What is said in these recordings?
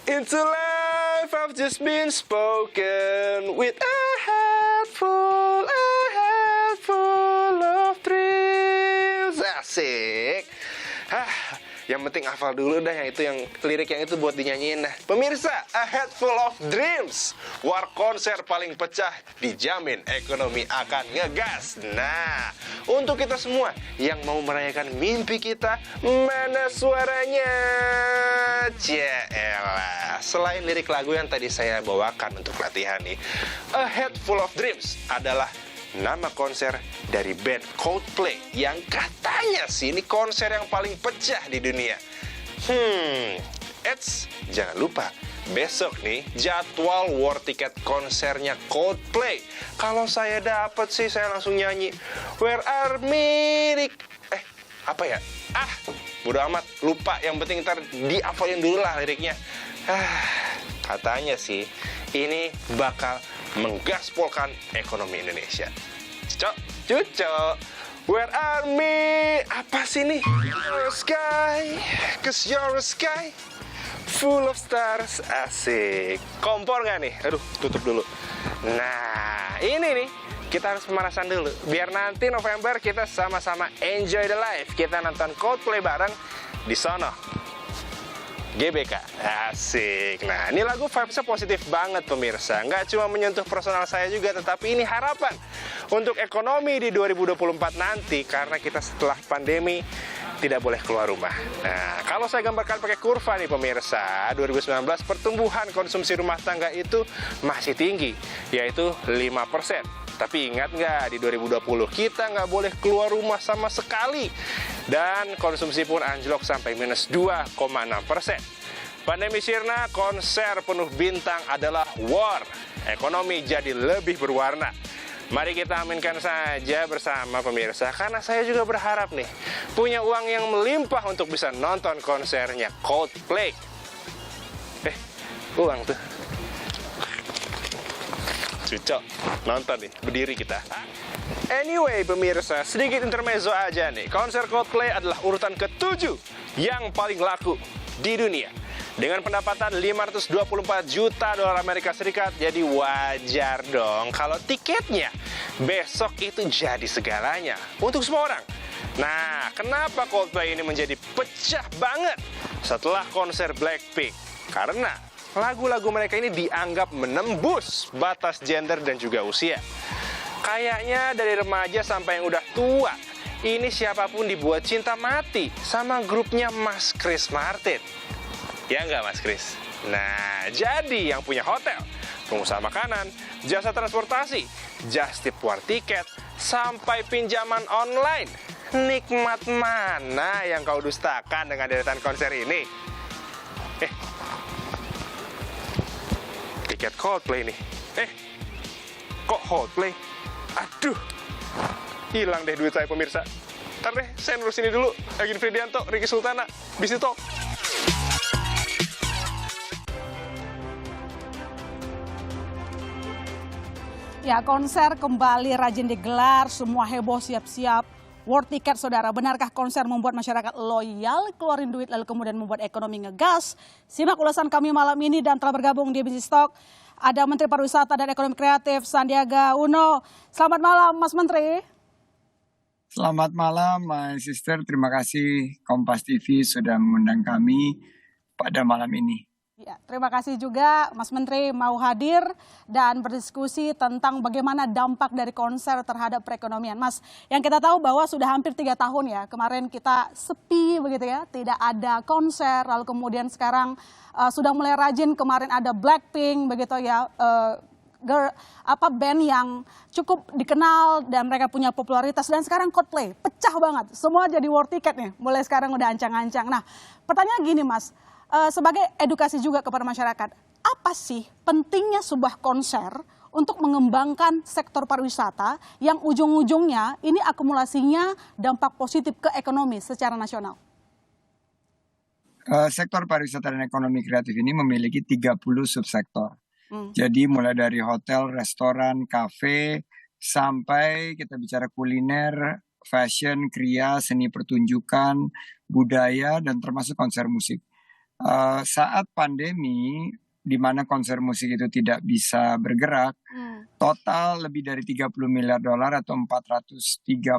Into life I've just been spoken with a head full of dreams. Asik. Yang penting hafal dulu dah yang itu, yang lirik yang itu buat dinyanyiin dah. Pemirsa, A Head Full of Dreams, war konser paling pecah, dijamin ekonomi akan ngegas. Nah, untuk kita semua yang mau merayakan mimpi kita, mana suaranya? Cialah, selain lirik lagu yang tadi saya bawakan untuk latihan nih, A Head Full of Dreams adalah nama konser dari band Coldplay yang katanya sih ini konser yang paling pecah di dunia. Jangan lupa besok nih jadwal war tiket konsernya Coldplay. Kalau saya dapat sih saya langsung nyanyi Where Are Me? Apa ya? Bodo amat, lupa. Yang penting ntar dihafalin dulu lah liriknya. Katanya sih ini bakal menggaspolkan ekonomi Indonesia. Cucok, where are me? Apa sih nih? Your sky, cause you're a sky full of stars. Asik. Kompor nggak nih? Aduh, tutup dulu. Nah, ini nih, kita harus pemanasan dulu. Biar nanti November kita sama-sama enjoy the life. Kita nonton Coldplay bareng di sono. GBK, asik. Nah, ini lagu vibes-nya positif banget pemirsa. Nggak cuma menyentuh personal saya juga, tetapi ini harapan untuk ekonomi di 2024 nanti. Karena kita setelah pandemi tidak boleh keluar rumah. Nah, kalau saya gambarkan pakai kurva nih pemirsa, 2019 pertumbuhan konsumsi rumah tangga itu masih tinggi, yaitu 5%. Tapi ingat nggak, di 2020 kita nggak boleh keluar rumah sama sekali. Dan konsumsi pun anjlok sampai minus 2,6%. Pandemi sirna, konser penuh bintang adalah war. Ekonomi jadi lebih berwarna. Mari kita aminkan saja bersama pemirsa, karena saya juga berharap nih, punya uang yang melimpah untuk bisa nonton konsernya Coldplay. Uang tuh. Cucok, nonton nih, berdiri kita. Anyway pemirsa, sedikit intermezzo aja nih. Konser Coldplay adalah urutan ke-7 yang paling laku di dunia. Dengan pendapatan 524 juta dolar Amerika Serikat, jadi wajar dong kalau tiketnya besok itu jadi segalanya untuk semua orang. Nah, kenapa Coldplay ini menjadi pecah banget setelah konser Blackpink? Karena lagu-lagu mereka ini dianggap menembus batas gender dan juga usia. Kayaknya dari remaja sampai yang udah tua, ini siapapun dibuat cinta mati sama grupnya Mas Chris Martin. Ya nggak Mas Chris? Nah, jadi yang punya hotel, pengusaha makanan, jasa transportasi, just tip war tiket, sampai pinjaman online. Nikmat mana yang kau dustakan dengan deretan konser ini? Tiket Coldplay nih. Kok Coldplay? Aduh, hilang deh duit saya pemirsa. Ntar deh, saya nurus ini dulu. Agin Fridianto, Ricky Sultana, Bisito. Ya, konser kembali rajin digelar, semua heboh siap-siap. War tiket, saudara. Benarkah konser membuat masyarakat loyal, keluarin duit, lalu kemudian membuat ekonomi ngegas? Simak ulasan kami malam ini dan telah bergabung di Bisnis Talk. Ada Menteri Pariwisata dan Ekonomi Kreatif, Sandiaga Uno. Selamat malam, Mas Menteri. Selamat malam, my sister. Terima kasih Kompas TV sudah mengundang kami pada malam ini. Ya, terima kasih juga Mas Menteri mau hadir dan berdiskusi tentang bagaimana dampak dari konser terhadap perekonomian. Mas, yang kita tahu bahwa sudah hampir 3 tahun ya, kemarin kita sepi begitu ya, tidak ada konser, lalu kemudian sekarang sudah mulai rajin, kemarin ada Blackpink begitu ya, band yang cukup dikenal dan mereka punya popularitas, dan sekarang Coldplay pecah banget, semua jadi war ticket nih, mulai sekarang udah ancang-ancang. Nah, pertanyaan gini Mas, sebagai edukasi juga kepada masyarakat, apa sih pentingnya sebuah konser untuk mengembangkan sektor pariwisata yang ujung-ujungnya ini akumulasinya dampak positif ke ekonomi secara nasional? Sektor pariwisata dan ekonomi kreatif ini memiliki 30 subsektor. Jadi mulai dari hotel, restoran, kafe, sampai kita bicara kuliner, fashion, kriya, seni pertunjukan, budaya, dan termasuk konser musik. Saat pandemi, di mana konser musik itu tidak bisa bergerak, total lebih dari 30 miliar dolar atau 435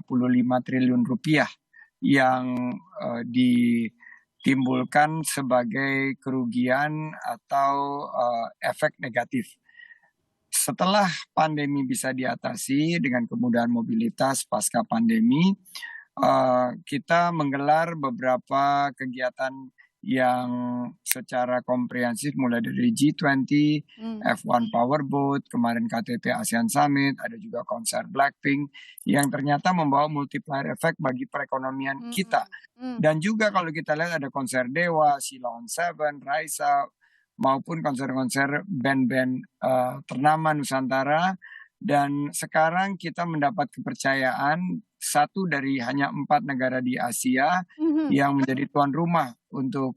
triliun rupiah yang ditimbulkan sebagai kerugian atau efek negatif. Setelah pandemi bisa diatasi dengan kemudahan mobilitas pasca pandemi, kita menggelar beberapa kegiatan yang secara komprehensif mulai dari G20, F1 Powerboat, kemarin KTT ASEAN Summit, ada juga konser Blackpink yang ternyata membawa multiplier effect bagi perekonomian kita. Dan juga kalau kita lihat ada konser Dewa, Sheila on Seven, Raisa, maupun konser-konser band-band ternama Nusantara. Dan sekarang kita mendapat kepercayaan satu dari hanya 4 negara di Asia yang menjadi tuan rumah untuk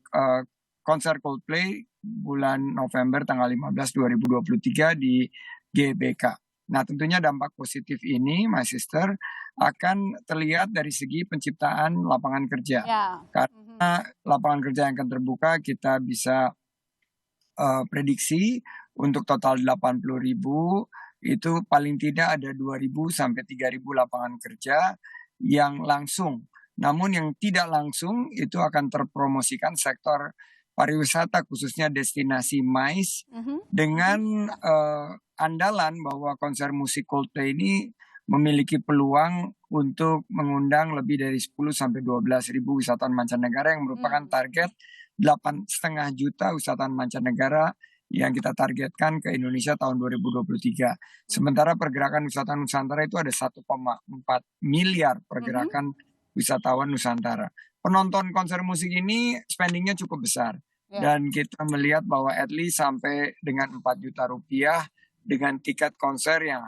konser Coldplay bulan November tanggal 15 2023 di GBK. Nah, tentunya dampak positif ini, my sister, akan terlihat dari segi penciptaan lapangan kerja. Karena lapangan kerja yang akan terbuka, kita bisa prediksi untuk total 80.000, itu paling tidak ada 2.000 sampai 3.000 lapangan kerja yang langsung. Namun yang tidak langsung itu akan terpromosikan sektor pariwisata, khususnya destinasi MICE, dengan andalan bahwa konser musik Coldplay ini memiliki peluang untuk mengundang lebih dari 10 sampai 12.000 wisatawan mancanegara yang merupakan target 8,5 juta wisatawan mancanegara yang kita targetkan ke Indonesia tahun 2023. Sementara pergerakan wisatawan Nusantara itu ada 1,4 miliar pergerakan wisatawan Nusantara. Penonton konser musik ini spendingnya cukup besar. Dan kita melihat bahwa at least sampai dengan 4 juta rupiah dengan tiket konser yang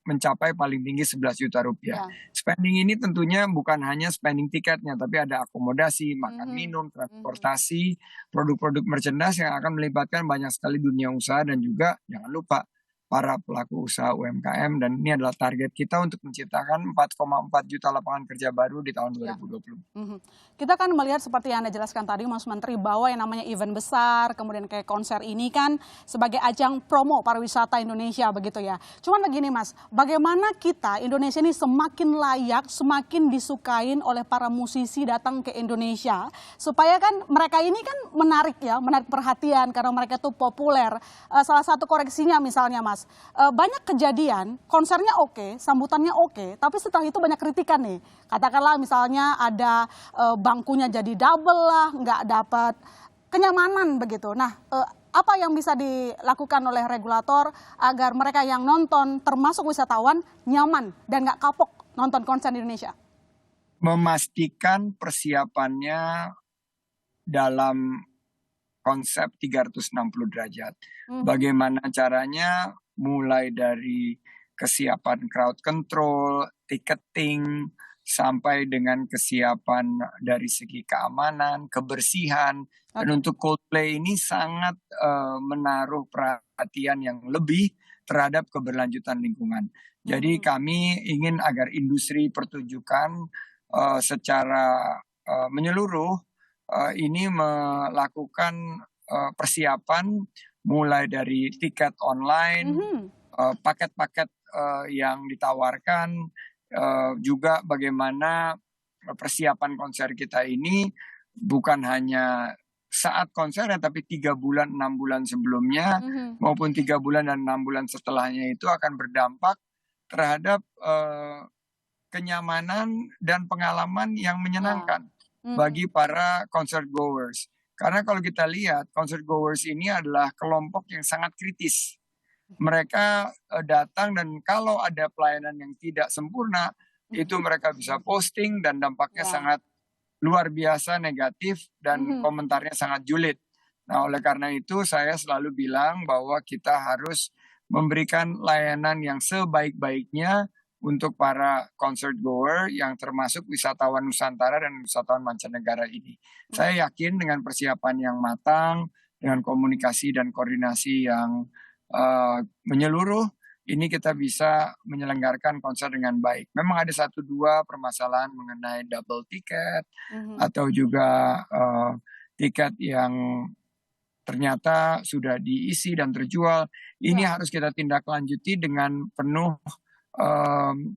mencapai paling tinggi 11 juta rupiah. Spending ini tentunya bukan hanya spending tiketnya, tapi ada akomodasi, makan minum, transportasi, produk-produk merchandise yang akan melibatkan banyak sekali dunia usaha dan juga jangan lupa para pelaku usaha UMKM, dan ini adalah target kita untuk menciptakan 4,4 juta lapangan kerja baru di tahun 2020. Kita kan melihat seperti yang Anda jelaskan tadi, Mas Menteri, bahwa yang namanya event besar, kemudian kayak konser ini kan sebagai ajang promo pariwisata Indonesia begitu ya. Cuman begini Mas, bagaimana kita Indonesia ini semakin layak, semakin disukain oleh para musisi datang ke Indonesia, supaya kan mereka ini kan menarik perhatian karena mereka tuh populer. Salah satu koreksinya misalnya Mas, banyak kejadian konsernya oke, sambutannya oke, tapi setelah itu banyak kritikan nih. Katakanlah misalnya ada bangkunya jadi double lah, nggak dapat kenyamanan begitu. Nah, apa yang bisa dilakukan oleh regulator agar mereka yang nonton termasuk wisatawan nyaman dan nggak kapok nonton konser di Indonesia? Memastikan persiapannya dalam konsep 360 derajat. Bagaimana caranya? Mulai dari kesiapan crowd control, ticketing, sampai dengan kesiapan dari segi keamanan, kebersihan. Dan untuk Coldplay ini sangat menaruh perhatian yang lebih terhadap keberlanjutan lingkungan. Jadi kami ingin agar industri pertunjukan secara menyeluruh ini melakukan persiapan mulai dari tiket online, paket-paket yang ditawarkan, juga bagaimana persiapan konser kita ini bukan hanya saat konsernya, tapi 3 bulan, 6 bulan sebelumnya, maupun 3 bulan dan 6 bulan setelahnya itu akan berdampak terhadap kenyamanan dan pengalaman yang menyenangkan bagi para concert goers. Karena kalau kita lihat, concert goers ini adalah kelompok yang sangat kritis. Mereka datang dan kalau ada pelayanan yang tidak sempurna, itu mereka bisa posting dan dampaknya sangat luar biasa negatif dan komentarnya sangat julid. Nah, oleh karena itu saya selalu bilang bahwa kita harus memberikan layanan yang sebaik-baiknya untuk para concert goer yang termasuk wisatawan Nusantara dan wisatawan mancanegara ini. Saya yakin dengan persiapan yang matang, dengan komunikasi dan koordinasi yang menyeluruh, ini kita bisa menyelenggarakan konser dengan baik. Memang ada 1-2 permasalahan mengenai double ticket atau juga tiket yang ternyata sudah diisi dan terjual, ini Ya. harus kita tindak lanjuti dengan penuh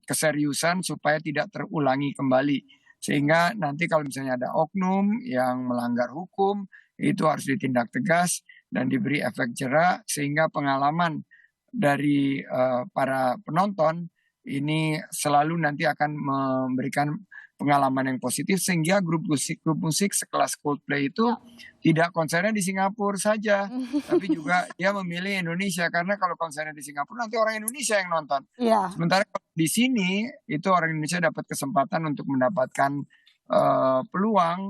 keseriusan supaya tidak terulangi kembali. Sehingga nanti kalau misalnya ada oknum yang melanggar hukum, itu harus ditindak tegas dan diberi efek jera sehingga pengalaman dari para penonton ini selalu nanti akan memberikan pengalaman yang positif sehingga grup musik sekelas Coldplay itu tidak konsernya di Singapura saja, tapi juga dia memilih Indonesia karena kalau konsernya di Singapura nanti orang Indonesia yang nonton. Iya. Sementara di sini itu orang Indonesia dapat kesempatan untuk mendapatkan peluang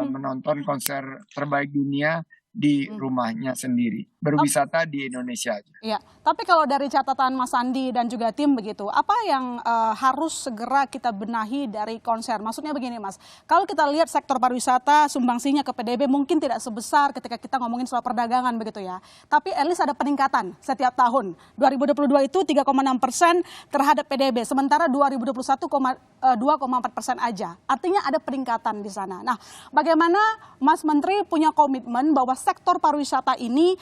menonton konser terbaik dunia di rumahnya sendiri, berwisata di Indonesia aja. Iya, tapi kalau dari catatan Mas Andi dan juga tim begitu, apa yang harus segera kita benahi dari konser? Maksudnya begini Mas, kalau kita lihat sektor pariwisata sumbangsinya ke PDB mungkin tidak sebesar ketika kita ngomongin soal perdagangan begitu ya. Tapi at least ada peningkatan setiap tahun. 2022 itu 3,6% terhadap PDB, sementara 2021 2,4% aja. Artinya ada peningkatan di sana. Nah, bagaimana Mas Menteri punya komitmen bahwa sektor pariwisata ini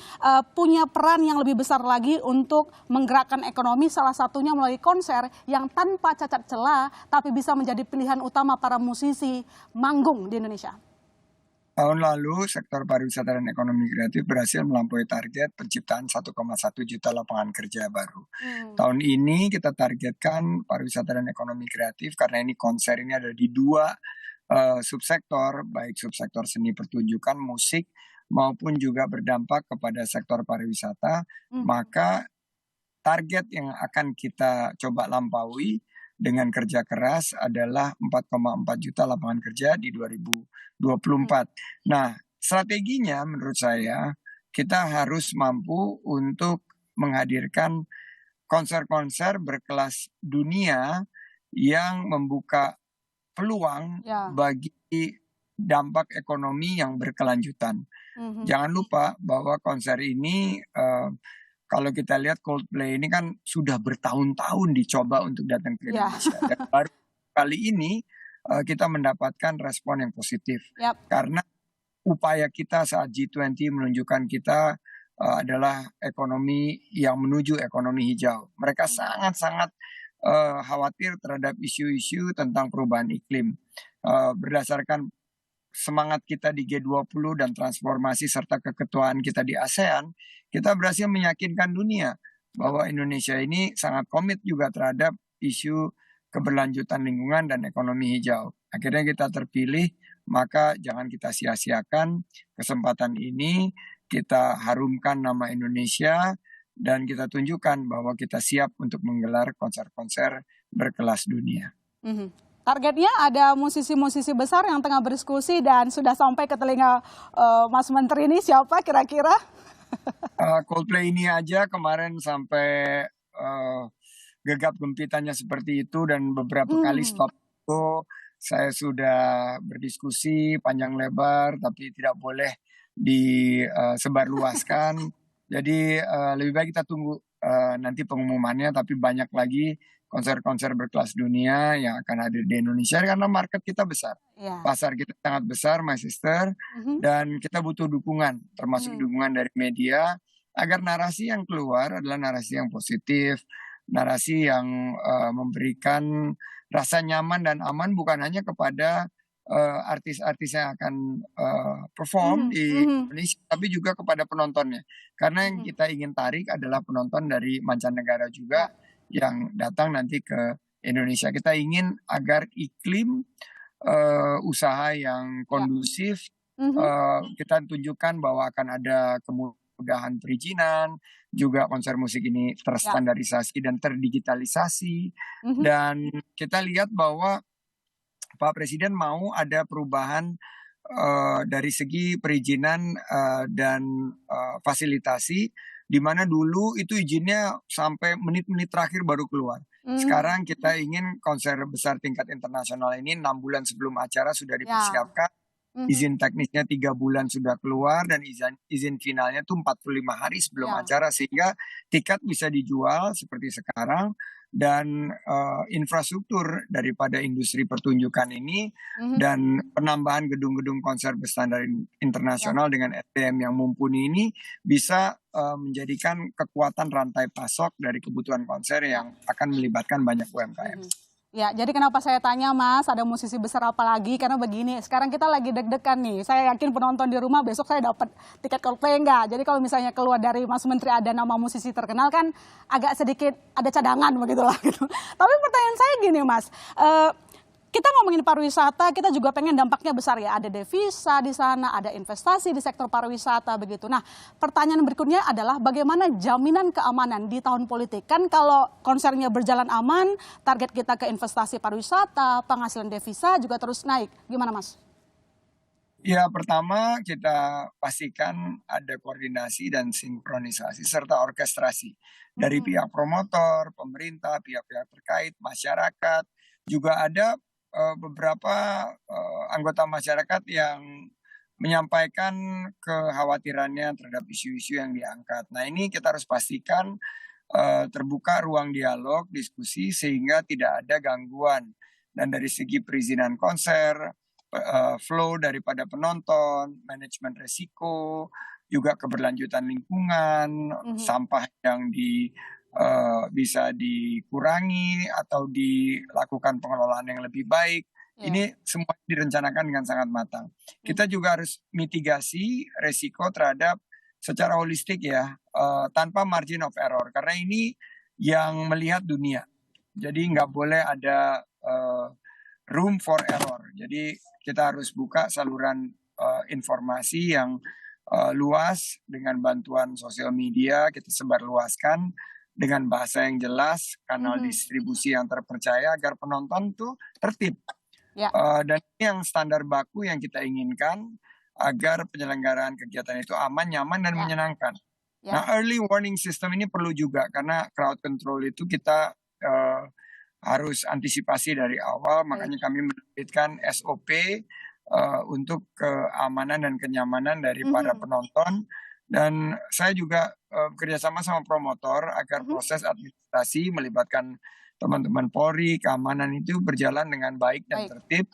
punya peran yang lebih besar lagi untuk menggerakkan ekonomi, salah satunya melalui konser yang tanpa cacat celah tapi bisa menjadi pilihan utama para musisi manggung di Indonesia. Tahun lalu sektor pariwisata dan ekonomi kreatif berhasil melampaui target penciptaan 1,1 juta lapangan kerja baru. Tahun ini kita targetkan pariwisata dan ekonomi kreatif karena ini konser ini ada di dua subsektor, baik subsektor seni pertunjukan, musik, maupun juga berdampak kepada sektor pariwisata, maka target yang akan kita coba lampaui dengan kerja keras adalah 4,4 juta lapangan kerja di 2024. Nah, strateginya menurut saya kita harus mampu untuk menghadirkan konser-konser berkelas dunia yang membuka peluang bagi dampak ekonomi yang berkelanjutan. Jangan lupa bahwa konser ini kalau kita lihat Coldplay ini kan sudah bertahun-tahun dicoba untuk datang ke Indonesia. Dan baru kali ini kita mendapatkan respon yang positif. Karena upaya kita saat G20 menunjukkan kita adalah ekonomi yang menuju ekonomi hijau. Mereka sangat-sangat khawatir terhadap isu-isu tentang perubahan iklim. Berdasarkan semangat kita di G20 dan transformasi serta keketuaan kita di ASEAN, kita berhasil meyakinkan dunia bahwa Indonesia ini sangat komit juga terhadap isu keberlanjutan lingkungan dan ekonomi hijau. Akhirnya kita terpilih, maka jangan kita sia-siakan kesempatan ini, kita harumkan nama Indonesia, dan kita tunjukkan bahwa kita siap untuk menggelar konser-konser berkelas dunia. Targetnya ada musisi-musisi besar yang tengah berdiskusi dan sudah sampai ke telinga Mas Menteri ini, siapa kira-kira? Coldplay ini aja kemarin sampai gegap gempitannya seperti itu dan beberapa kali stop itu saya sudah berdiskusi panjang lebar tapi tidak boleh disebarluaskan. Jadi lebih baik kita tunggu nanti pengumumannya, tapi banyak lagi konser-konser berkelas dunia yang akan hadir di Indonesia karena market kita besar. Pasar kita sangat besar, my sister, dan kita butuh dukungan, termasuk dukungan dari media, agar narasi yang keluar adalah narasi yang positif, narasi yang memberikan rasa nyaman dan aman bukan hanya kepada artis-artis yang akan perform di Indonesia, tapi juga kepada penontonnya. Karena yang kita ingin tarik adalah penonton dari mancanegara juga yang datang nanti ke Indonesia. Kita ingin agar iklim usaha yang kondusif, kita tunjukkan bahwa akan ada kemudahan perizinan, juga konser musik ini terstandarisasi dan terdigitalisasi, dan kita lihat bahwa Pak Presiden mau ada perubahan dari segi perizinan dan fasilitasi, di mana dulu itu izinnya sampai menit-menit terakhir baru keluar. Sekarang kita ingin konser besar tingkat internasional ini 6 bulan sebelum acara sudah dipersiapkan. Izin teknisnya 3 bulan sudah keluar dan izin finalnya tuh 45 hari sebelum acara, sehingga tiket bisa dijual seperti sekarang dan infrastruktur daripada industri pertunjukan ini dan penambahan gedung-gedung konser berstandar internasional dengan SDM yang mumpuni ini bisa menjadikan kekuatan rantai pasok dari kebutuhan konser yang akan melibatkan banyak UMKM. Ya, jadi kenapa saya tanya Mas, ada musisi besar apa lagi? Karena begini, sekarang kita lagi deg-degan nih. Saya yakin penonton di rumah besok saya dapat tiket Coldplay enggak. Jadi kalau misalnya keluar dari Mas Menteri ada nama musisi terkenal kan agak sedikit ada cadangan begitulah gitu. Tapi pertanyaan saya gini Mas, kita ngomongin pariwisata, kita juga pengen dampaknya besar ya. Ada devisa di sana, ada investasi di sektor pariwisata begitu. Nah, pertanyaan berikutnya adalah bagaimana jaminan keamanan di tahun politik? Kan kalau konsernya berjalan aman, target kita ke investasi pariwisata, penghasilan devisa juga terus naik. Gimana Mas? Ya, pertama kita pastikan ada koordinasi dan sinkronisasi serta orkestrasi dari pihak promotor, pemerintah, pihak-pihak terkait, masyarakat. Juga ada beberapa anggota masyarakat yang menyampaikan kekhawatirannya terhadap isu-isu yang diangkat. Nah, ini kita harus pastikan terbuka ruang dialog, diskusi sehingga tidak ada gangguan. Dan dari segi perizinan konser, flow daripada penonton, manajemen resiko, juga keberlanjutan lingkungan, sampah yang bisa dikurangi atau dilakukan pengelolaan yang lebih baik. Ini semua direncanakan dengan sangat matang. Kita juga harus mitigasi resiko terhadap secara holistik ya, tanpa margin of error. Karena ini yang melihat dunia. Jadi nggak boleh ada room for error. Jadi kita harus buka saluran informasi yang luas dengan bantuan sosial media, kita sebarluaskan dengan bahasa yang jelas, kanal distribusi yang terpercaya agar penonton tuh tertib. Dan ini yang standar baku yang kita inginkan agar penyelenggaraan kegiatan itu aman, nyaman, dan menyenangkan. Nah, early warning system ini perlu juga karena crowd control itu kita harus antisipasi dari awal, makanya kami menerbitkan SOP untuk keamanan dan kenyamanan dari para penonton. Dan saya juga bekerjasama sama promotor agar proses administrasi melibatkan teman-teman Polri, keamanan itu berjalan dengan baik dan tertib.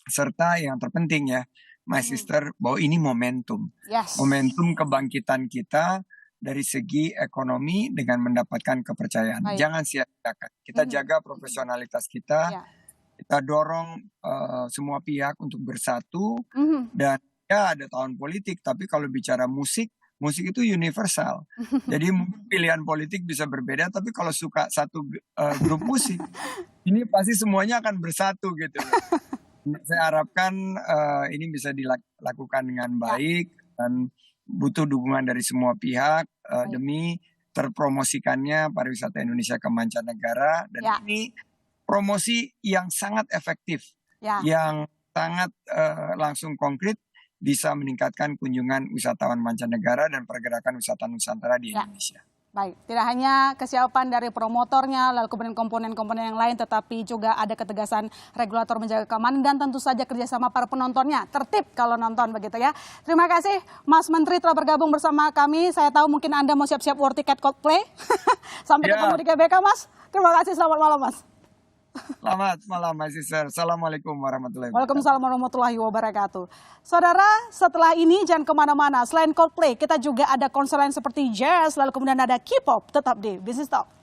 Serta yang terpenting ya, my sister, bahwa ini momentum. Momentum kebangkitan kita dari segi ekonomi dengan mendapatkan kepercayaan. Jangan sia-siakan. Kita jaga profesionalitas kita. Kita dorong semua pihak untuk bersatu. Dan ya ada tahun politik, tapi kalau bicara musik itu universal. Jadi pilihan politik bisa berbeda, tapi kalau suka satu grup musik, ini pasti semuanya akan bersatu gitu. Saya harapkan ini bisa dilakukan dengan baik dan butuh dukungan dari semua pihak demi terpromosikannya pariwisata Indonesia ke mancanegara. Dan ini promosi yang sangat efektif, yang sangat langsung konkret, bisa meningkatkan kunjungan wisatawan mancanegara dan pergerakan wisata Nusantara di Indonesia. Baik, tidak hanya kesiapan dari promotornya, lalu kemudian komponen-komponen yang lain, tetapi juga ada ketegasan regulator menjaga keamanan dan tentu saja kerjasama para penontonnya. Tertib kalau nonton begitu ya. Terima kasih Mas Menteri telah bergabung bersama kami. Saya tahu mungkin Anda mau siap-siap war tiket Coldplay. Sampai ketemu di GBK Mas. Terima kasih, selamat malam Mas. Selamat malam, Mas Sister. Assalamualaikum warahmatullahi wabarakatuh. Waalaikumsalam warahmatullahi wabarakatuh. Saudara, setelah ini jangan kemana-mana. Selain Coldplay, kita juga ada konser lain seperti jazz, lalu kemudian ada K-pop. Tetap di Business Talk.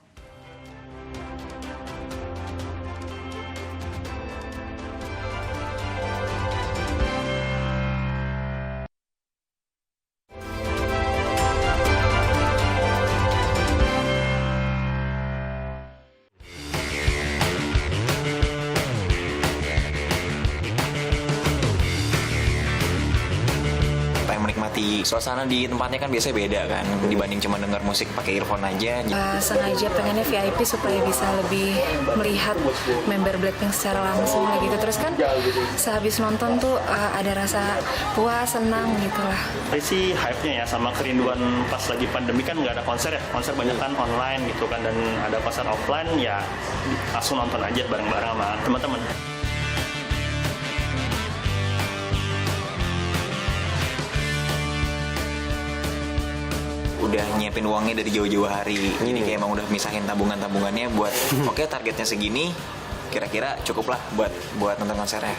Menikmati suasana di tempatnya kan biasanya beda kan dibanding cuma dengar musik pakai earphone aja. Sengaja pengennya VIP supaya bisa lebih melihat member Blackpink secara langsung lah gitu. Terus kan sehabis nonton tuh ada rasa puas, senang gitu lah. Ini sih hype-nya ya sama kerinduan pas lagi pandemi kan nggak ada konser ya. Konser banyak kan online gitu kan, dan ada konser offline ya langsung nonton aja bareng-bareng sama teman-teman. udah nyiapin uangnya dari jauh-jauh hari. Jadi kayak emang udah misahin tabungannya buat oke targetnya segini, kira-kira cukup lah buat nonton konsernya.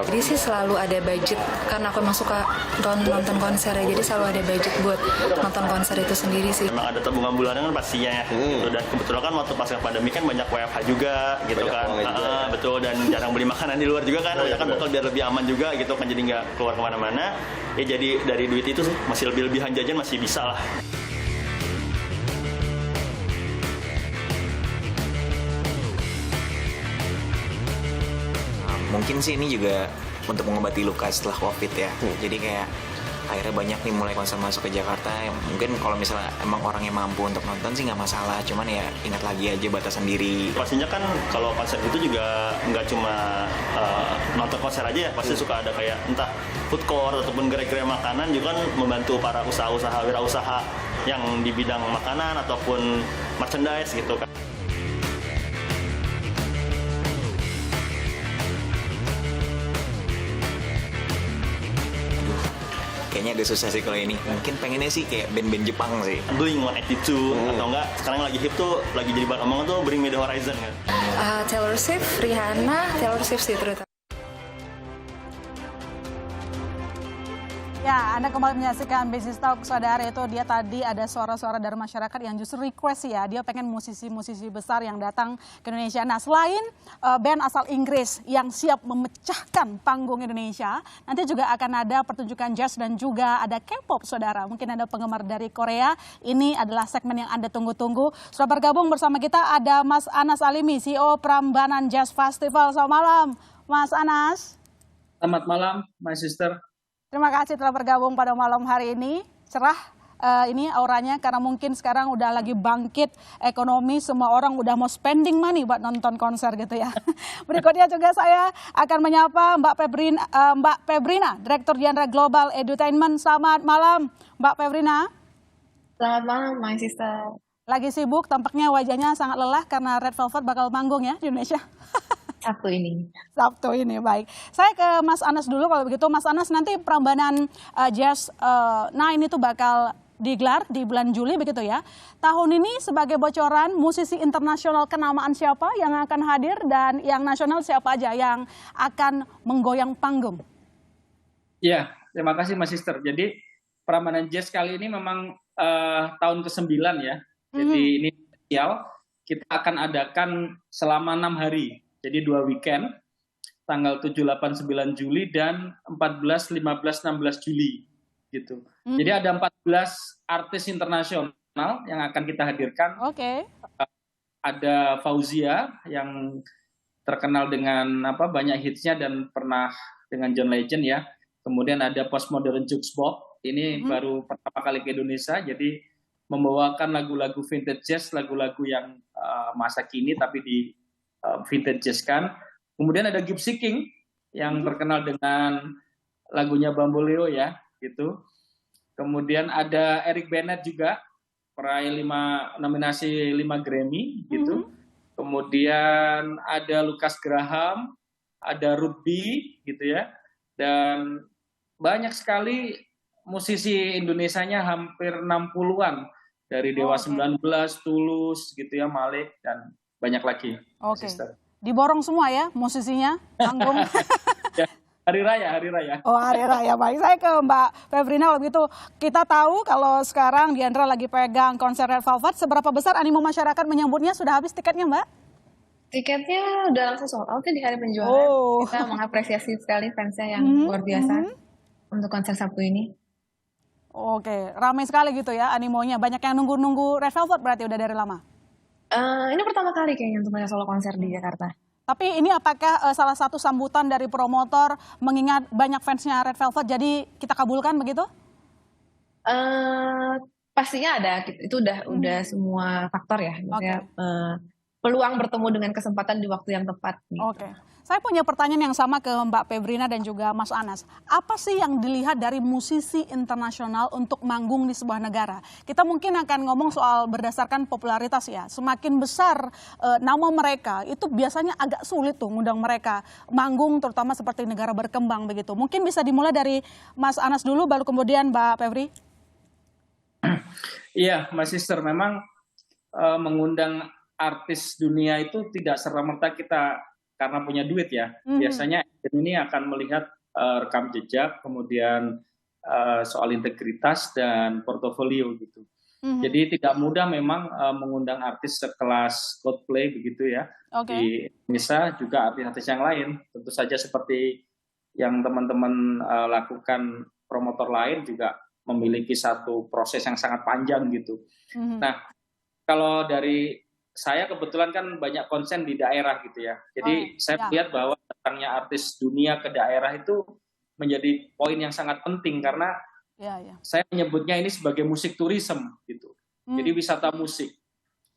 Jadi sih selalu ada budget, karena aku emang suka nonton konser ya, jadi selalu ada budget buat nonton konser itu sendiri sih. Memang ada tabungan bulanan kan pastinya ya. Gitu. Dan kebetulan kan waktu pasca pandemi kan banyak WFH juga gitu Banyak kan. uangnya juga ya. Betul, dan jarang beli makanan di luar juga kan. Iya, Kan betul. bakal biar lebih aman juga gitu kan, jadi nggak keluar kemana-mana. Ya jadi dari duit itu sih masih lebih-lebihan jajan masih bisa lah. Mungkin sih ini juga untuk mengobati luka setelah COVID ya. Jadi kayak akhirnya banyak nih mulai konser masuk ke Jakarta. Mungkin kalau misalnya emang orangnya mampu untuk nonton sih nggak masalah. Cuman ya ingat lagi aja batasan diri. Pastinya kan kalau konser itu juga nggak cuma nonton konser aja ya, pasti suka ada kayak entah food court ataupun gerai-gerai makanan juga kan membantu para usaha-usaha, wirausaha yang di bidang makanan ataupun merchandise gitu kan. Kayaknya agak susah sih kalau ini. Mungkin pengennya sih kayak band-band Jepang sih. Blink-182 atau enggak sekarang lagi hip tuh, lagi jadi bahan omongan tuh Bring Me The Horizon kan. Taylor Swift, Rihanna, Taylor Swift sih terutama. Ya, Anda kembali menyaksikan Business Talk, saudara. Itu dia tadi ada suara-suara dari masyarakat yang justru request ya, dia pengen musisi-musisi besar yang datang ke Indonesia. Nah, selain band asal Inggris yang siap memecahkan panggung Indonesia, nanti juga akan ada pertunjukan jazz dan juga ada K-pop, saudara. Mungkin Anda penggemar dari Korea, ini adalah segmen yang Anda tunggu-tunggu. Sudah bergabung bersama kita ada Mas Anas Alimi, CEO Prambanan Jazz Festival. Selamat malam, Mas Anas. Selamat malam, my sister. Terima kasih telah bergabung pada malam hari ini. Cerah ini auranya karena mungkin sekarang udah lagi bangkit ekonomi, semua orang udah mau spending money buat nonton konser gitu ya. Berikutnya juga saya akan menyapa Mbak Febrina, Direktur Jenderal Global Edutainment. Selamat malam, Mbak Febrina. Selamat malam, my sister. Lagi sibuk, tampaknya wajahnya sangat lelah karena Red Velvet bakal manggung ya di Indonesia. Sabtu ini, baik. Saya ke Mas Anas dulu kalau begitu. Mas Anas, nanti Prambanan Jazz ini tuh bakal digelar di bulan Juli begitu ya. Tahun ini sebagai bocoran, musisi internasional kenamaan siapa yang akan hadir dan yang nasional siapa aja yang akan menggoyang panggung? Ya, terima kasih Mas Sister. Jadi Prambanan Jazz kali ini memang tahun ke-9 ya. Jadi ini spesial. Kita akan adakan selama 6 hari. Jadi 2 weekend, tanggal 7, 8, 9 Juli dan 14, 15, 16 Juli gitu. Jadi ada 14 artis internasional yang akan kita hadirkan. Oke. Ada Fauzia yang terkenal dengan banyak hitsnya dan pernah dengan John Legend ya. Kemudian ada Postmodern Jukebox, ini baru pertama kali ke Indonesia, jadi membawakan lagu-lagu vintage jazz, lagu-lagu yang masa kini tapi di vintage jazz kan. Kemudian ada Gypsy King yang terkenal dengan lagunya Bamboleo ya, gitu. Kemudian ada Eric Bennett juga, peraih nominasi 5 Grammy gitu. Kemudian ada Lucas Graham, ada Ruth B gitu ya. Dan banyak sekali musisi Indonesianya, hampir 60-an. Dari Dewa 19, Tulus gitu ya, Malik dan banyak lagi. Oke. Diborong semua ya musisinya, panggung. Ya, hari raya. Oh, hari raya. Baik, saya ke Mbak Febrina kalau begitu. Kita tahu kalau sekarang Diandra lagi pegang konser Red Velvet, seberapa besar animo masyarakat menyambutnya? Sudah habis tiketnya, Mbak? Tiketnya udah langsung sold out di hari penjualan. Kita mengapresiasi sekali fansnya yang luar biasa untuk konser Sabtu ini. Oke, ramai sekali gitu ya animonya. Banyak yang nunggu-nunggu Red Velvet berarti udah dari lama? Ini pertama kali kayaknya untuk solo konser di Jakarta. Tapi ini apakah salah satu sambutan dari promotor mengingat banyak fansnya Red Velvet, jadi kita kabulkan begitu? Pastinya ada, itu udah semua faktor ya. Maksudnya, peluang bertemu dengan kesempatan di waktu yang tepat. Gitu. Oke. Saya punya pertanyaan yang sama ke Mbak Febrina dan juga Mas Anas. Apa sih yang dilihat dari musisi internasional untuk manggung di sebuah negara? Kita mungkin akan ngomong soal berdasarkan popularitas ya. Semakin besar nama mereka, itu biasanya agak sulit tuh ngundang mereka manggung, terutama seperti negara berkembang begitu. Mungkin bisa dimulai dari Mas Anas dulu, baru kemudian Mbak Febri. Iya, Mas Sister, memang mengundang artis dunia itu tidak serta-merta kita karena punya duit ya. Biasanya ini akan melihat rekam jejak, kemudian soal integritas dan portofolio gitu. Jadi tidak mudah memang mengundang artis sekelas Coldplay begitu ya. Di Indonesia juga artis-artis yang lain. Tentu saja seperti yang teman-teman lakukan, promotor lain juga memiliki satu proses yang sangat panjang gitu. Nah, kalau dari saya kebetulan kan banyak konsen di daerah gitu ya. Jadi saya lihat bahwa datangnya artis dunia ke daerah itu menjadi poin yang sangat penting karena saya menyebutnya ini sebagai musik tourism gitu. Jadi wisata musik.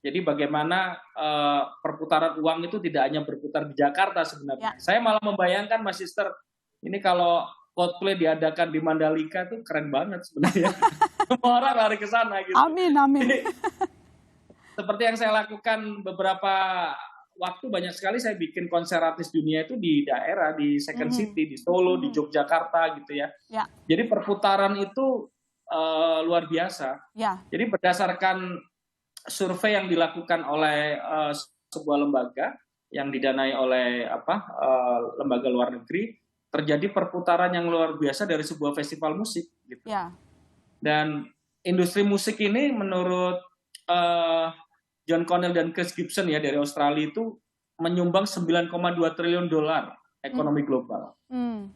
Jadi bagaimana perputaran uang itu tidak hanya berputar di Jakarta sebenarnya. Saya malah membayangkan Mas Sister, ini kalau Coldplay diadakan di Mandalika tuh keren banget sebenarnya. Semua orang lari ke sana gitu. Amin. Jadi, seperti yang saya lakukan beberapa waktu, banyak sekali saya bikin konser artis dunia itu di daerah, di Second City, di Solo, di Yogyakarta gitu ya. Jadi perputaran itu luar biasa. Jadi berdasarkan survei yang dilakukan oleh sebuah lembaga yang didanai oleh lembaga luar negeri, terjadi perputaran yang luar biasa dari sebuah festival musik gitu. Dan industri musik ini menurut John Connell dan Chris Gibson ya dari Australia itu menyumbang 9,2 triliun dolar ekonomi global.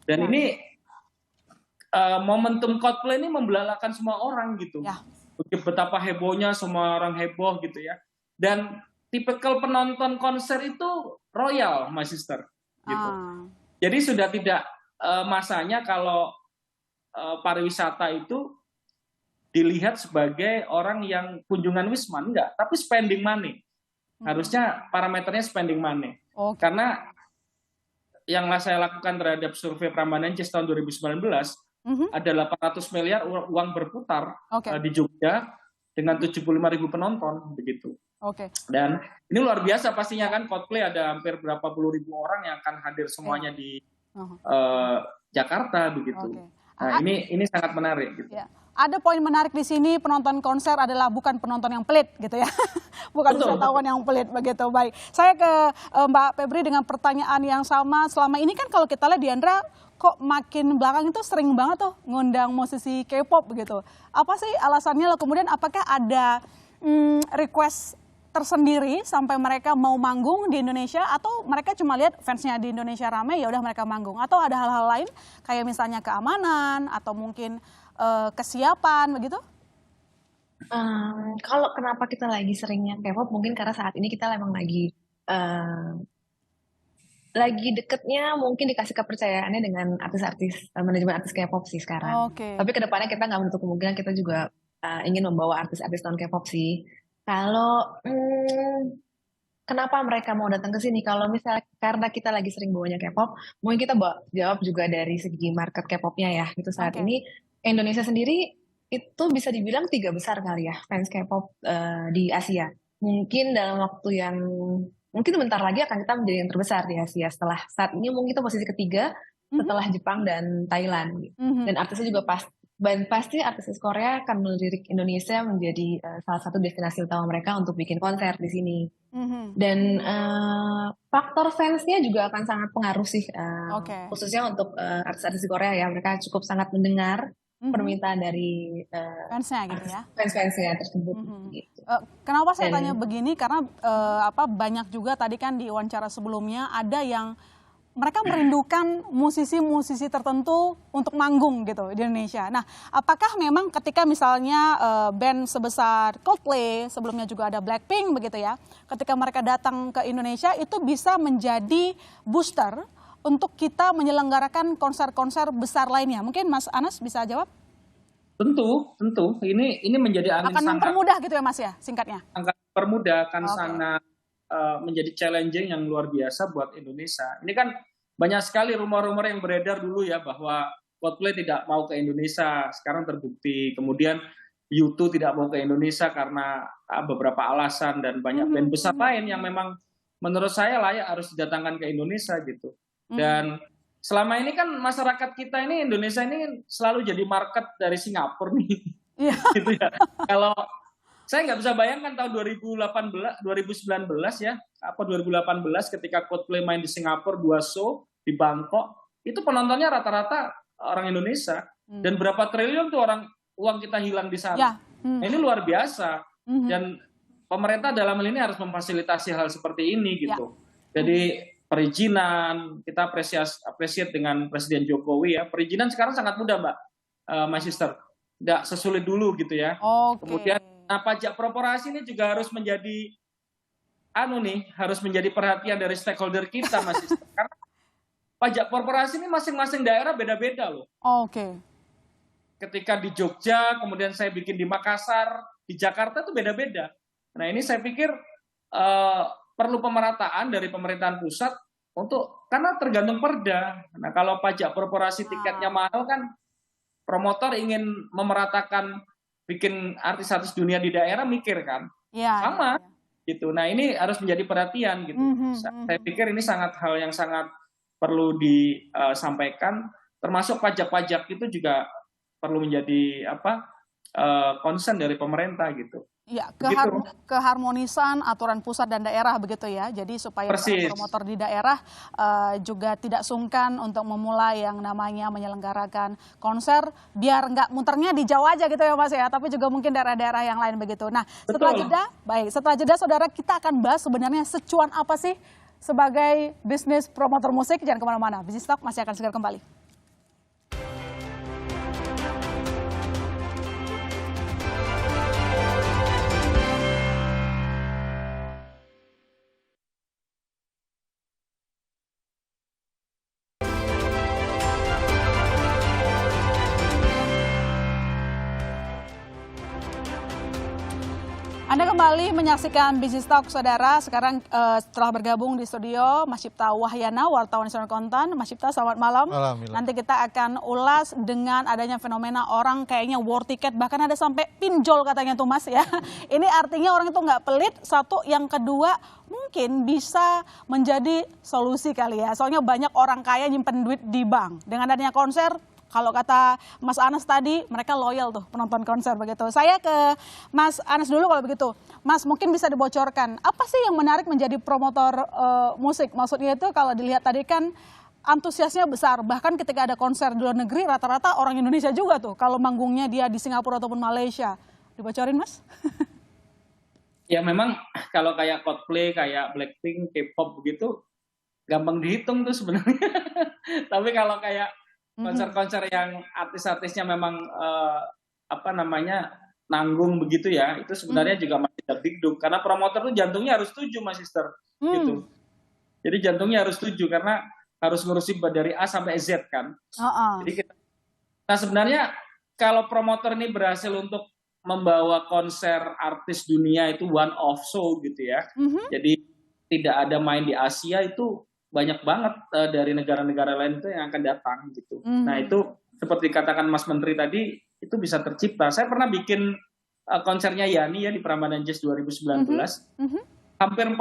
Dan ini momentum Coldplay ini membelalakan semua orang gitu. Betapa hebohnya, semua orang heboh gitu ya. Dan tipikal penonton konser itu royal, Mas Sister gitu. Jadi sudah tidak masanya kalau pariwisata itu dilihat sebagai orang yang kunjungan wisman, enggak, tapi spending money. Harusnya parameternya spending money. Karena yang saya lakukan terhadap survei Prambanan tahun 2019, ada 800 miliar uang berputar di Jogja dengan 75.000 penonton begitu. Dan ini luar biasa pastinya kan, Coldplay ada hampir berapa puluh ribu orang yang akan hadir semuanya di Jakarta begitu. Nah, ini sangat menarik gitu. Ada poin menarik di sini, penonton konser adalah bukan penonton yang pelit gitu ya. Bukan wisatawan yang pelit begitu. Baik. Saya ke Mbak Febri dengan pertanyaan yang sama. Selama ini kan kalau kita lihat Diandra kok makin belakang itu sering banget tuh ngundang musisi K-pop begitu. Apa sih alasannya? Lalu kemudian apakah ada request tersendiri sampai mereka mau manggung di Indonesia, atau mereka cuma lihat fansnya di Indonesia ramai ya udah mereka manggung, atau ada hal-hal lain kayak misalnya keamanan atau mungkin kesiapan begitu? Kalau kenapa kita lagi seringnya K-pop, mungkin karena saat ini kita memang lagi deketnya, mungkin dikasih kepercayaannya dengan artis-artis, manajemen artis K-pop sih sekarang. Tapi kedepannya kita nggak menutup kemungkinan kita juga ingin membawa artis-artis non K-pop sih. Kalau kenapa mereka mau datang ke sini? Kalau misalnya karena kita lagi sering bawanya K-pop, mungkin kita jawab juga dari segi market K-popnya ya. Itu saat ini Indonesia sendiri itu bisa dibilang 3 besar kali ya fans K-pop di Asia. Mungkin dalam waktu yang mungkin bentar lagi akan kita menjadi yang terbesar di Asia. Setelah saat ini mungkin kita posisi ketiga setelah Jepang dan Thailand. Dan artisnya juga pasti artis Korea akan melirik Indonesia menjadi salah satu destinasi utama mereka untuk bikin konser di sini. Dan faktor fansnya juga akan sangat pengaruh sih, khususnya untuk artis-artis Korea ya, mereka cukup sangat mendengar permintaan dari fansnya gitu ya, fans-fansnya tersebut. Gitu. Kenapa saya tanya begini? Karena banyak juga tadi kan di wawancara sebelumnya ada yang mereka merindukan musisi-musisi tertentu untuk manggung gitu di Indonesia. Nah, apakah memang ketika misalnya band sebesar Coldplay, sebelumnya juga ada Blackpink begitu ya, ketika mereka datang ke Indonesia itu bisa menjadi booster untuk kita menyelenggarakan konser-konser besar lainnya? Mungkin Mas Anas bisa jawab? Tentu. Ini menjadi angin akan sangat mempermudah gitu ya Mas ya, singkatnya? Akan mempermudah, akan sangat menjadi challenging yang luar biasa buat Indonesia. Ini kan banyak sekali rumor-rumor yang beredar dulu ya bahwa Coldplay tidak mau ke Indonesia, sekarang terbukti. Kemudian U2 tidak mau ke Indonesia karena beberapa alasan, dan banyak band besar lain yang memang menurut saya layak harus didatangkan ke Indonesia gitu. Dan selama ini kan masyarakat kita ini, Indonesia ini selalu jadi market dari Singapura nih. Iya. gitu ya. Kalau saya nggak bisa bayangkan tahun 2019 ya, apa 2018 ketika Coldplay main di Singapura 2 show di Bangkok, itu penontonnya rata-rata orang Indonesia dan berapa triliun tuh uang kita hilang di sana. Ya. Nah, ini luar biasa dan pemerintah dalam hal ini harus memfasilitasi hal seperti ini gitu. Jadi perizinan kita apresiasi dengan Presiden Jokowi ya. Perizinan sekarang sangat mudah Mbak, my sister, tidak sesulit dulu gitu ya. Kemudian pajak korporasi ini juga harus menjadi harus menjadi perhatian dari stakeholder kita, Mas sister. Karena pajak korporasi ini masing-masing daerah beda-beda loh. Ketika di Jogja, kemudian saya bikin di Makassar, di Jakarta itu beda-beda. Nah ini saya pikir perlu pemerataan dari pemerintahan pusat karena tergantung perda. Nah kalau pajak korporasi tiketnya mahal kan promotor ingin memeratakan bikin artis-artis dunia di daerah mikir kan, sama gitu. Nah ini harus menjadi perhatian gitu. Saya pikir ini hal yang sangat perlu disampaikan. Termasuk pajak-pajak itu juga perlu menjadi concern dari pemerintah gitu. Ya, keharmonisan aturan pusat dan daerah begitu ya. Jadi supaya promotor di daerah juga tidak sungkan untuk memulai yang namanya menyelenggarakan konser, biar nggak muternya di Jawa aja gitu ya Mas ya, tapi juga mungkin daerah-daerah yang lain begitu. Nah, setelah jeda saudara, kita akan bahas sebenarnya secuan apa sih sebagai bisnis promotor musik. Jangan kemana-mana, Bisnis Talk masih akan segera kembali. Anda kembali menyaksikan Bisnis Talk, saudara. Sekarang setelah bergabung di studio Mas Cipta Wahyana, wartawan Nasional Kontan. Mas Cipta, selamat malam. Nanti kita akan ulas dengan adanya fenomena orang kayaknya war ticket, bahkan ada sampai pinjol katanya tuh Mas ya. Ini artinya orang itu nggak pelit. Satu, yang kedua mungkin bisa menjadi solusi kali ya. Soalnya banyak orang kaya nyimpen duit di bank. Dengan adanya konser, kalau kata Mas Anas tadi, mereka loyal tuh penonton konser begitu. Saya ke Mas Anas dulu kalau begitu. Mas, mungkin bisa dibocorkan, apa sih yang menarik menjadi promotor musik? Maksudnya itu kalau dilihat tadi kan antusiasnya besar. Bahkan ketika ada konser di luar negeri, rata-rata orang Indonesia juga tuh. Kalau manggungnya dia di Singapura ataupun Malaysia. Dibocorin Mas? Ya memang kalau kayak Coldplay, kayak Blackpink, K-pop begitu, gampang dihitung tuh sebenarnya. Tapi kalau kayak konser-konser yang artis-artisnya memang nanggung begitu ya, itu sebenarnya juga masih dagdikduk karena promotor tuh jantungnya harus setuju Mas Sister gitu. Jadi jantungnya harus setuju karena harus ngurusin dari A sampai Z kan. Jadi nah sebenarnya kalau promotor ini berhasil untuk membawa konser artis dunia itu one off show gitu ya. Jadi tidak ada main di Asia, itu banyak banget dari negara-negara lain itu yang akan datang gitu. Nah itu seperti katakan Mas Menteri tadi, itu bisa tercipta. Saya pernah bikin konsernya Yani ya di Prambanan Jazz 2019. Hampir 40%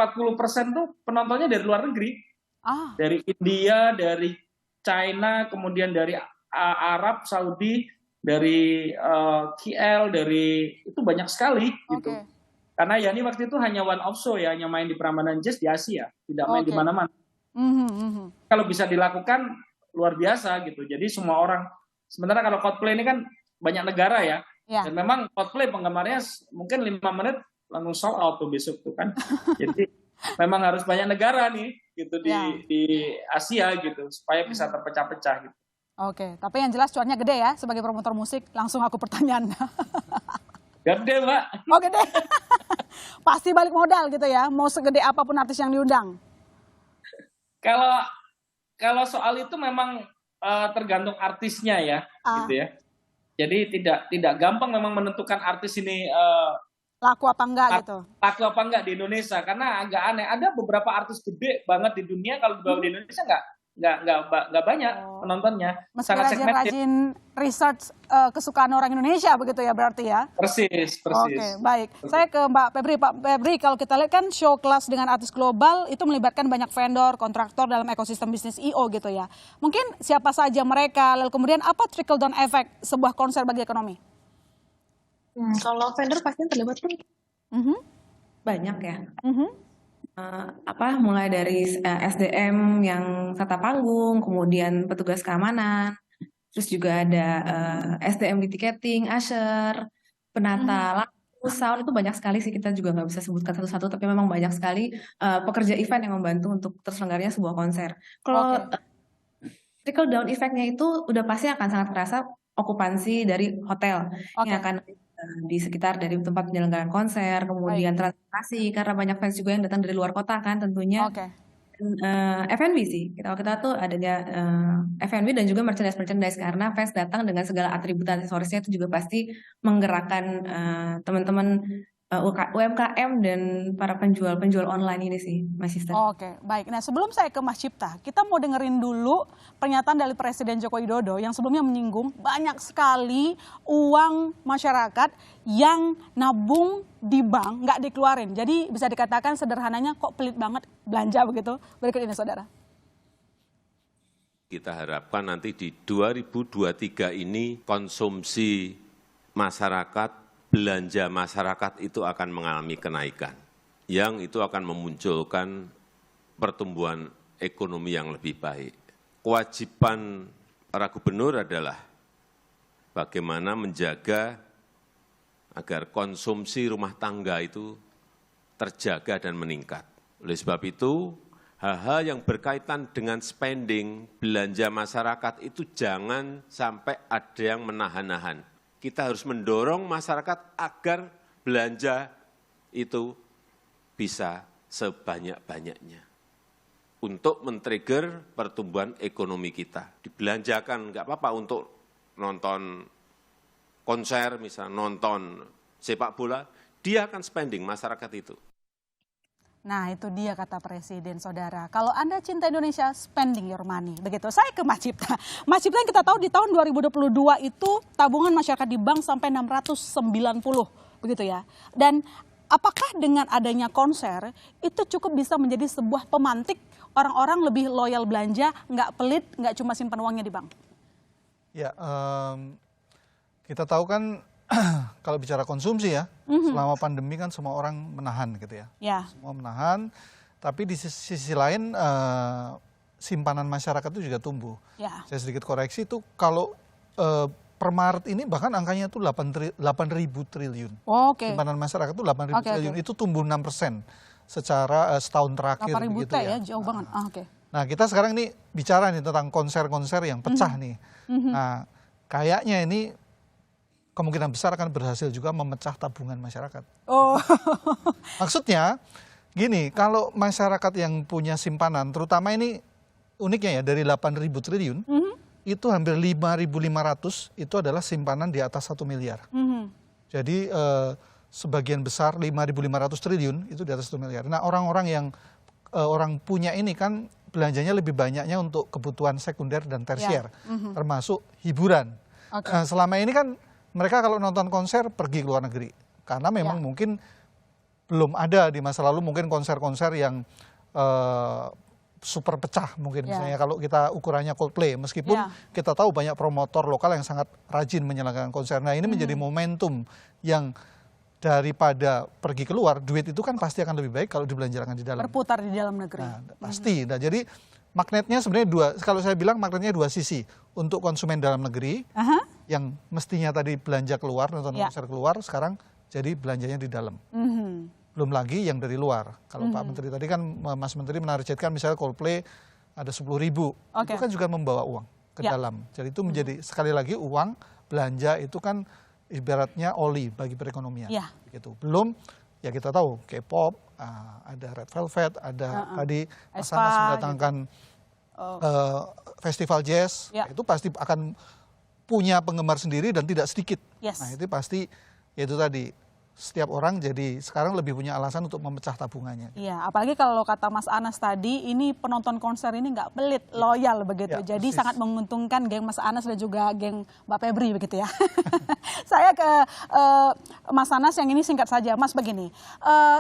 tuh penontonnya dari luar negeri. Dari India, dari China, kemudian dari Arab, Saudi, dari KL, dari itu banyak sekali gitu. Karena Yani waktu itu hanya one off show ya, hanya main di Prambanan Jazz di Asia, tidak main di mana-mana. Kalau bisa dilakukan luar biasa gitu. Jadi semua orang. Sementara kalau Coldplay ini kan banyak negara ya. Dan memang Coldplay penggemarnya mungkin 5 menit langsung sold out tuh besok tuh kan. Jadi memang harus banyak negara nih gitu di Asia gitu supaya bisa terpecah-pecah gitu. Oke, tapi yang jelas cuannya gede ya sebagai promotor musik. Langsung aku pertanyaan. Gede Mbak. Oh gede. Pasti balik modal gitu ya. Mau segede apapun artis yang diundang. Kalau soal itu memang tergantung artisnya ya, gitu ya. Jadi tidak gampang memang menentukan artis ini laku apa enggak gitu. Laku apa enggak di Indonesia, karena agak aneh. Ada beberapa artis gede banget di dunia, kalau dibawa di Indonesia nggak banyak penontonnya. Sangat rajin research kesukaan orang Indonesia begitu ya berarti ya. Persis. Oke, baik. Saya ke Mbak Febri. Pak Febri, kalau kita lihat kan show kelas dengan artis global itu melibatkan banyak vendor, kontraktor dalam ekosistem bisnis I.O. gitu ya. Mungkin siapa saja mereka, lalu kemudian apa trickle down effect sebuah konser bagi ekonomi? Kalau vendor pasti terlibat pun banyak ya. Mulai dari SDM yang tata panggung, kemudian petugas keamanan, terus juga ada SDM di tiketing, usher, penata lampu, sound, itu banyak sekali sih, kita juga nggak bisa sebutkan satu-satu, tapi memang banyak sekali pekerja event yang membantu untuk terselenggaranya sebuah konser. Kalau trickle down effect-nya itu udah pasti akan sangat terasa okupansi dari hotel yang akan di sekitar dari tempat penyelenggaraan konser, kemudian transportasi, karena banyak fans juga yang datang dari luar kota kan tentunya. F&B sih, kita tuh adanya F&B dan juga merchandise karena fans datang dengan segala atribut dan aksesorisnya, itu juga pasti menggerakkan teman-teman UMKM dan para penjual online ini sih, Mas Sister. Oke, baik. Nah, sebelum saya ke Mas Cipta, kita mau dengerin dulu pernyataan dari Presiden Joko Widodo yang sebelumnya menyinggung banyak sekali uang masyarakat yang nabung di bank nggak dikeluarin. Jadi bisa dikatakan sederhananya kok pelit banget belanja begitu. Berikut ini, saudara. Kita harapkan nanti di 2023 ini konsumsi masyarakat, belanja masyarakat itu akan mengalami kenaikan, yang itu akan memunculkan pertumbuhan ekonomi yang lebih baik. Kewajiban para gubernur adalah bagaimana menjaga agar konsumsi rumah tangga itu terjaga dan meningkat. Oleh sebab itu, hal-hal yang berkaitan dengan spending, belanja masyarakat itu jangan sampai ada yang menahan-nahan. Kita harus mendorong masyarakat agar belanja itu bisa sebanyak-banyaknya untuk men-trigger pertumbuhan ekonomi kita. Dibelanjakan nggak apa-apa untuk nonton konser, misalnya nonton sepak bola, dia akan spending masyarakat itu. Nah, itu dia kata Presiden, saudara. Kalau Anda cinta Indonesia, spending your money. Begitu. Saya ke Mas Cipta. Mas Cipta, yang kita tahu di tahun 2022 itu tabungan masyarakat di bank sampai 690, begitu ya. Dan apakah dengan adanya konser itu cukup bisa menjadi sebuah pemantik orang-orang lebih loyal belanja, nggak pelit, nggak cuma simpan uangnya di bank? Ya, kita tahu kan kalau bicara konsumsi ya, selama pandemi kan semua orang menahan gitu ya. Semua menahan, tapi di sisi lain simpanan masyarakat itu juga tumbuh. Saya sedikit koreksi, itu kalau per Maret ini bahkan angkanya itu 8.000 triliun. Simpanan masyarakat itu 8.000 triliun, itu tumbuh 6% secara setahun terakhir. 8.000 gitu ya, jauh banget. Nah, kita sekarang ini bicara nih tentang konser-konser yang pecah nih. Nah, kayaknya ini kemungkinan besar akan berhasil juga memecah tabungan masyarakat. Maksudnya gini, kalau masyarakat yang punya simpanan, terutama ini uniknya ya, dari 8.000 triliun, itu hampir 5.500 itu adalah simpanan di atas 1 miliar. Jadi sebagian besar 5.500 triliun itu di atas 1 miliar. Nah, orang-orang yang orang punya ini kan belanjanya lebih banyaknya untuk kebutuhan sekunder dan tersier, termasuk hiburan. Nah, selama ini kan mereka kalau nonton konser pergi ke luar negeri, karena memang mungkin belum ada di masa lalu mungkin konser-konser yang super pecah mungkin. Misalnya kalau kita ukurannya Coldplay, meskipun kita tahu banyak promotor lokal yang sangat rajin menyelenggarakan konser. Nah, ini menjadi momentum yang daripada pergi keluar, duit itu kan pasti akan lebih baik kalau dibelanjakan di dalam. Berputar di dalam negeri. Nah, pasti. Nah, jadi magnetnya sebenarnya dua, kalau saya bilang magnetnya dua sisi. Untuk konsumen dalam negeri, yang mestinya tadi belanja keluar, nonton konser keluar, sekarang jadi belanjanya di dalam. Belum lagi yang dari luar. Kalau Pak Menteri tadi kan, Mas Menteri menargetkan misalnya Coldplay ada 10.000. Itu kan juga membawa uang ke dalam. Jadi itu menjadi, sekali lagi uang, belanja itu kan ibaratnya oli bagi perekonomian. Gitu. Belum, ya kita tahu K-pop, ada Red Velvet, ada tadi Mas Anas mendatangkan festival jazz, itu pasti akan punya penggemar sendiri dan tidak sedikit. Nah, itu pasti, ya itu tadi, setiap orang jadi sekarang lebih punya alasan untuk memecah tabungannya. Iya, apalagi kalau kata Mas Anas tadi, ini penonton konser ini nggak pelit, loyal begitu. Jadi sangat menguntungkan geng Mas Anas dan juga geng Mbak Febri begitu ya. Saya ke Mas Anas yang ini singkat saja. Mas, begini,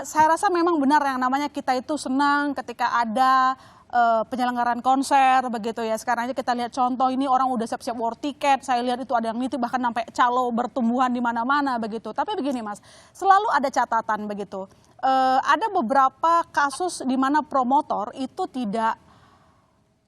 saya rasa memang benar yang namanya kita itu senang ketika ada penyelenggaraan konser begitu ya. Sekarang aja kita lihat contoh ini orang udah siap-siap war tiket. Saya lihat itu ada yang nitip bahkan sampai calo bertumbuhan di mana-mana begitu. Tapi begini Mas, selalu ada catatan begitu. Ada beberapa kasus di mana promotor itu tidak,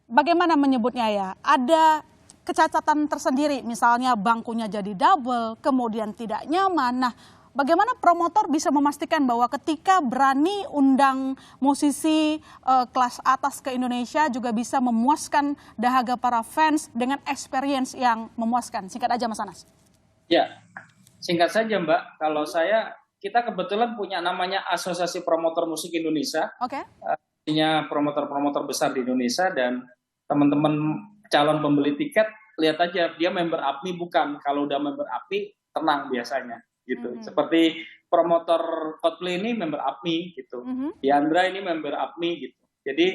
bagaimana menyebutnya ya, ada kecacatan tersendiri, misalnya bangkunya jadi double, kemudian tidak nyaman. Nah, bagaimana promotor bisa memastikan bahwa ketika berani undang musisi kelas atas ke Indonesia juga bisa memuaskan dahaga para fans dengan experience yang memuaskan? Singkat aja Mas Anas. Ya, singkat saja Mbak, kalau kita kebetulan punya namanya Asosiasi Promotor Musik Indonesia. Oke. Artinya promotor-promotor besar di Indonesia, dan teman-teman calon pembeli tiket lihat aja dia member APMI bukan. Kalau udah member APMI tenang biasanya gitu. Seperti promotor Coldplay ini member APMI gitu. Diandra ini member APMI gitu. Jadi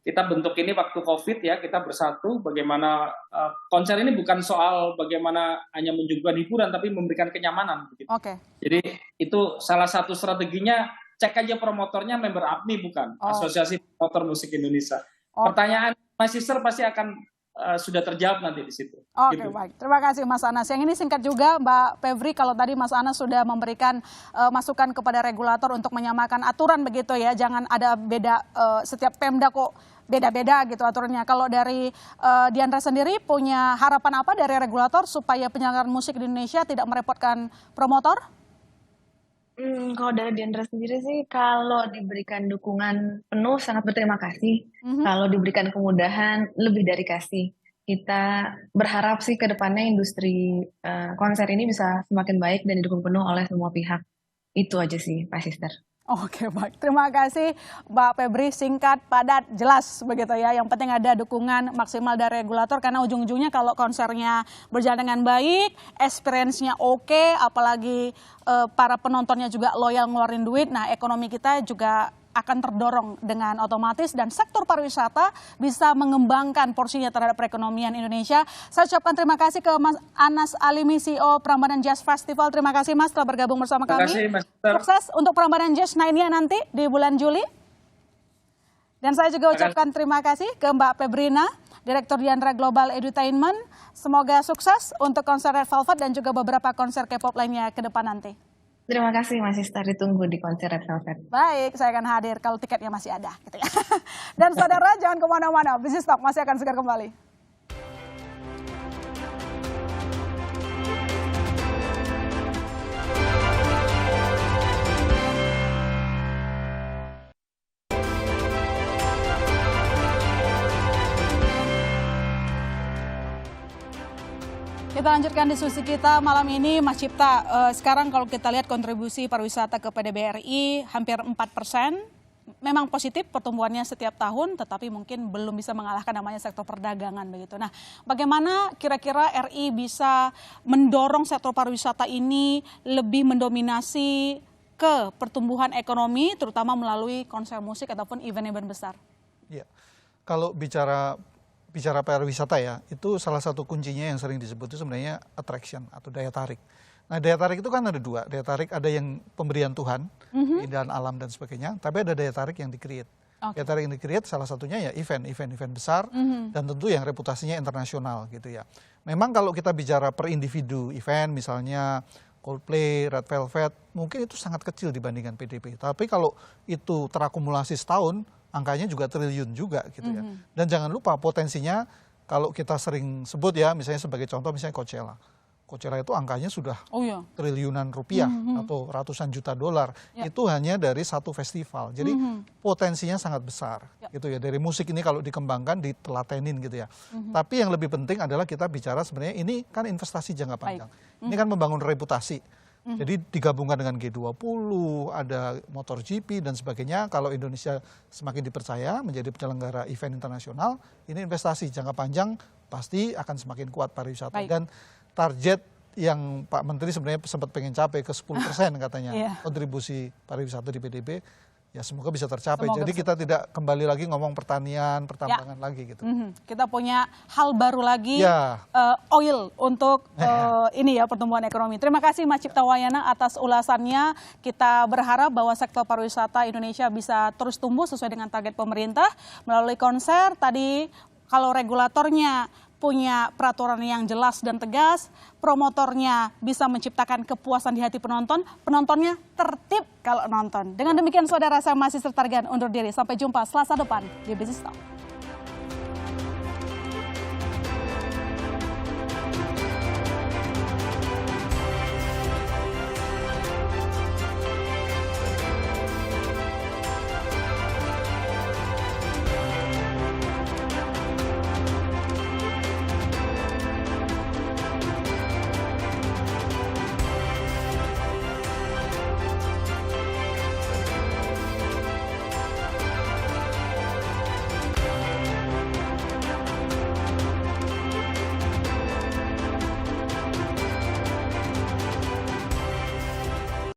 kita bentuk ini waktu COVID ya, kita bersatu bagaimana konser ini bukan soal bagaimana hanya menyuguhkan hiburan tapi memberikan kenyamanan gitu. Oke. Jadi itu salah satu strateginya, cek aja promotornya member APMI bukan, Asosiasi Promotor Musik Indonesia. Pertanyaan Mas Sister pasti akan sudah terjawab nanti di situ. Oke, gitu. baik. Terima kasih Mas Anas. Yang ini singkat juga Mbak Febri, kalau tadi Mas Anas sudah memberikan masukan kepada regulator untuk menyamakan aturan begitu ya, jangan ada beda, setiap Pemda kok beda-beda gitu aturannya. Kalau dari Diandra sendiri punya harapan apa dari regulator supaya penyelenggaraan musik di Indonesia tidak merepotkan promotor? Kalau dari Diandra sendiri sih, kalau diberikan dukungan penuh sangat berterima kasih. Kalau diberikan kemudahan lebih dari kasih. Kita berharap sih ke depannya industri konser ini bisa semakin baik dan didukung penuh oleh semua pihak. Itu aja sih Pak Sister. Oke, baik. Terima kasih Mbak Febri, singkat, padat, jelas begitu ya. Yang penting ada dukungan maksimal dari regulator karena ujung-ujungnya kalau konsernya berjalan dengan baik, experience-nya oke, apalagi para penontonnya juga loyal ngeluarin duit, nah ekonomi kita juga akan terdorong dengan otomatis dan sektor pariwisata bisa mengembangkan porsinya terhadap perekonomian Indonesia. Saya ucapkan terima kasih ke Mas Anas Alimi, CEO Prambanan Jazz Festival. Terima kasih Mas telah bergabung bersama kami. Terima kasih Mas. Sukses untuk Prambanan Jazz Nainia nanti di bulan Juli. Dan saya juga ucapkan terima kasih ke Mbak Febrina, Direktur Diandra Global Edutainment. Semoga sukses untuk konser Red Velvet dan juga beberapa konser K-pop lainnya ke depan nanti. Terima kasih Mas Sister, ditunggu di konser Red Velvet. Baik, saya akan hadir kalau tiketnya masih ada. Gitu ya. Dan saudara jangan kemana-mana, Business Talk masih akan segera kembali. Kita lanjutkan diskusi kita malam ini, Mas Cipta. Sekarang kalau kita lihat kontribusi pariwisata ke PDBRI hampir 4%. Memang positif pertumbuhannya setiap tahun, tetapi mungkin belum bisa mengalahkan namanya sektor perdagangan begitu. Nah, bagaimana kira-kira RI bisa mendorong sektor pariwisata ini lebih mendominasi ke pertumbuhan ekonomi, terutama melalui konser musik ataupun event-event besar? Ya, kalau bicara pariwisata ya, itu salah satu kuncinya yang sering disebut itu sebenarnya attraction atau daya tarik. Nah, daya tarik itu kan ada dua. Daya tarik ada yang pemberian Tuhan, keindahan alam dan sebagainya, tapi ada daya tarik yang di-create. Okay. Daya tarik yang di-create salah satunya ya event besar dan tentu yang reputasinya internasional gitu ya. Memang kalau kita bicara per individu event misalnya Coldplay, Red Velvet, mungkin itu sangat kecil dibandingkan PDB. Tapi kalau itu terakumulasi setahun, angkanya juga triliun juga gitu ya. Dan jangan lupa potensinya kalau kita sering sebut ya, misalnya sebagai contoh misalnya Coachella. Coachella itu angkanya sudah triliunan rupiah atau ratusan juta dolar. Itu hanya dari satu festival. Jadi potensinya sangat besar gitu ya. Dari musik ini kalau dikembangkan, ditelatenin gitu ya. Tapi yang lebih penting adalah kita bicara sebenarnya ini kan investasi jangka panjang. Ini kan membangun reputasi. Jadi digabungkan dengan G20, ada MotoGP dan sebagainya. Kalau Indonesia semakin dipercaya menjadi penyelenggara event internasional, ini investasi jangka panjang pasti akan semakin kuat pariwisata. Dan target yang Pak Menteri sebenarnya sempat pengen capai ke 10% katanya kontribusi pariwisata di PDB, ya semoga bisa tercapai. Semoga Jadi bisa. kita tidak kembali lagi ngomong pertanian, pertambangan lagi gitu. Kita punya hal baru lagi, Ya. oil untuk ini ya pertumbuhan ekonomi. Terima kasih Mas Cipta Wayana atas ulasannya. Kita berharap bahwa sektor pariwisata Indonesia bisa terus tumbuh sesuai dengan target pemerintah melalui konser. Tadi kalau regulatornya punya peraturan yang jelas dan tegas, promotornya bisa menciptakan kepuasan di hati penonton, penontonnya tertib kalau nonton. Dengan demikian saudara, saya masih Targan undur diri. Sampai jumpa Selasa depan di Business Talk.